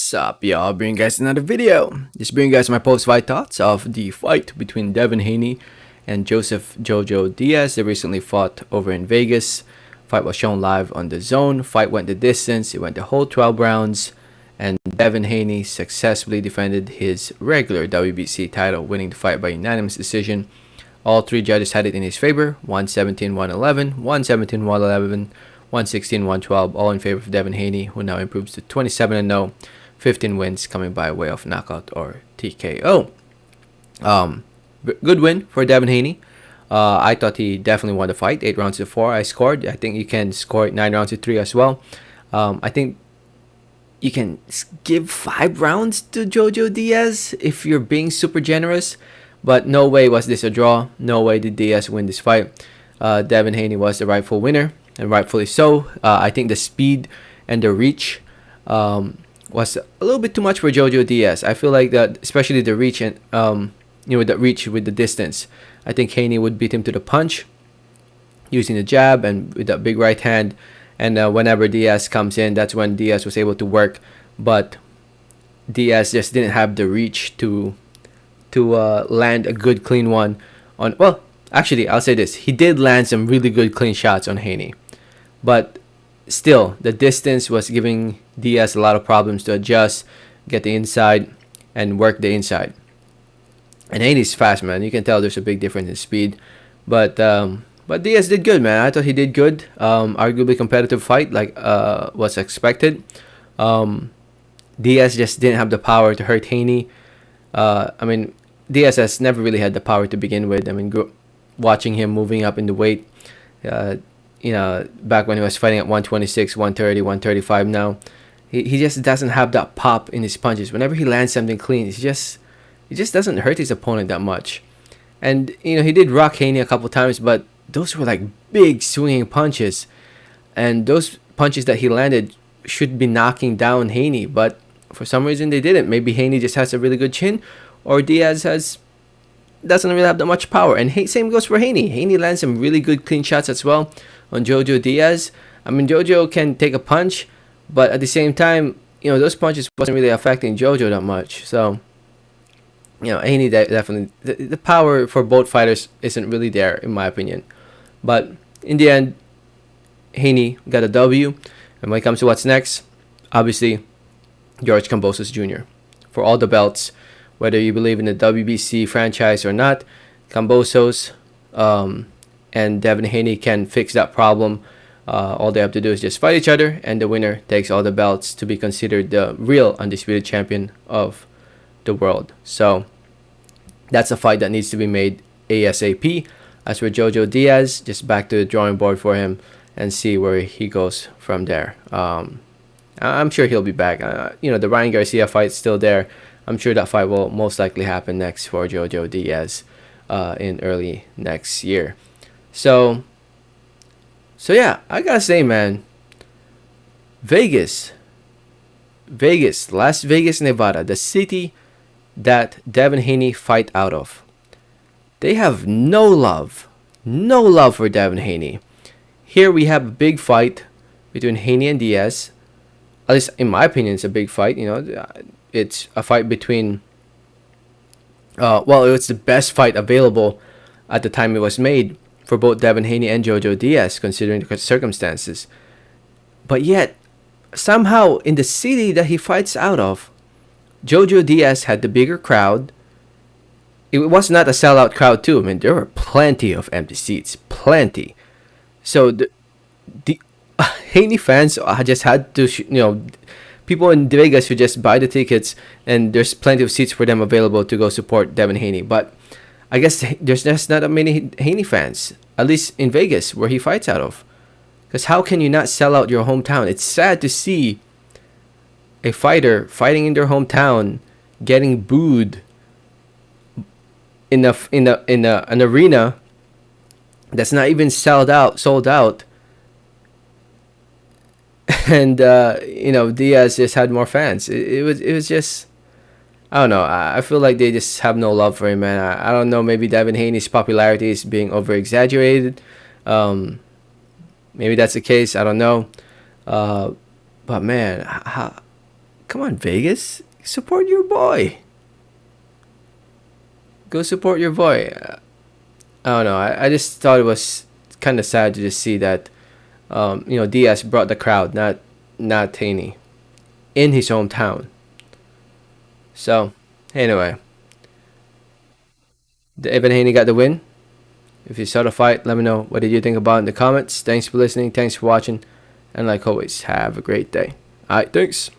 What's up, y'all? Bringing you guys another video. Just bringing you guys my post-fight thoughts of the fight between Devin Haney and Joseph Jojo Diaz. They recently fought over in Vegas. Fight was shown live on the Zone. Fight went the distance. It went the whole 12 rounds. And Devin Haney successfully defended his regular WBC title, winning the fight by unanimous decision. All three judges had it in his favor. 117-111, 117-111, 116-112, all in favor of Devin Haney, who now improves to 27-0, 15 wins coming by way of knockout or TKO. Good win for Devin Haney. I thought he definitely won the fight. 8 rounds to 4 I scored. I think you can score it 9 rounds to 3 as well. I think you can give 5 rounds to Jojo Diaz if you're being super generous. But no way was this a draw. No way did Diaz win this fight. Devin Haney was the rightful winner, and rightfully so. I think the speed and the reach was a little bit too much for Jojo Diaz. I feel like that, especially the reach and the reach with the distance. I think Haney would beat him to the punch using the jab and with that big right hand. And whenever Diaz comes in, that's when Diaz was able to work. But Diaz just didn't have the reach to land a good clean one on. Well, actually, I'll say this: he did land some really good clean shots on Haney, but still the distance was giving Diaz a lot of problems to adjust, get the inside, and work the inside. And Haney's fast, man. You can tell there's a big difference in speed, but Diaz did good, man. I thought he did good. Arguably competitive fight, like was expected. Diaz just didn't have the power to hurt Haney. Diaz has never really had the power to begin with. Watching him moving up in the weight, back when he was fighting at 126, 130, 135 now, he just doesn't have that pop in his punches. Whenever he lands something clean, he just doesn't hurt his opponent that much. And, he did rock Haney a couple times, but those were like big swinging punches. And those punches that he landed should be knocking down Haney, but for some reason they didn't. Maybe Haney just has a really good chin, or Diaz doesn't really have that much power. And same goes for Haney. Haney lands some really good clean shots as well on Jojo Diaz. Jojo can take a punch, but at the same time, those punches wasn't really affecting Jojo that much. So, Haney definitely, the power for both fighters isn't really there, in my opinion. But in the end, Haney got a W. And when it comes to what's next, obviously, George Kambosos Jr. for all the belts, whether you believe in the WBC franchise or not, Kambosos and Devin Haney can fix that problem. All they have to do is just fight each other, and the winner takes all the belts to be considered the real undisputed champion of the world. So that's a fight that needs to be made ASAP. As for Jojo Diaz, just back to the drawing board for him and see where he goes from there. I'm sure he'll be back. The Ryan Garcia fight's still there. I'm sure that fight will most likely happen next for Jojo Diaz in early next year. So yeah, I gotta say, man, Vegas, Las Vegas, Nevada, the city that Devin Haney fight out of, they have no love for Devin Haney. Here we have a big fight between Haney and Diaz. At least in my opinion, it's a big fight. It's a fight between it's the best fight available at the time it was made for both Devin Haney and Jojo Diaz, considering the circumstances. But yet, somehow in the city that he fights out of, Jojo Diaz had the bigger crowd. It was not a sellout crowd too. There were plenty of empty seats, plenty. So the Haney fans just had to, people in Vegas who just buy the tickets, and there's plenty of seats for them available to go support Devin Haney. But I guess there's just not that many Haney fans, at least in Vegas, where he fights out of. Because how can you not sell out your hometown? It's sad to see a fighter fighting in their hometown getting booed in an arena that's not even sold out. And Diaz just had more fans. It was just, I don't know. I feel like they just have no love for him, man. I don't know. Maybe Devin Haney's popularity is being over exaggerated. Maybe that's the case. I don't know. But man, Come on, Vegas. Support your boy. Go support your boy. I don't know. I just thought it was kind of sad to just see that, Diaz brought the crowd, not Haney, in his hometown. So, anyway, the Evan Haney got the win. If you saw the fight, let me know what did you think about it in the comments. Thanks for listening. Thanks for watching. And like always, have a great day. Alright, thanks.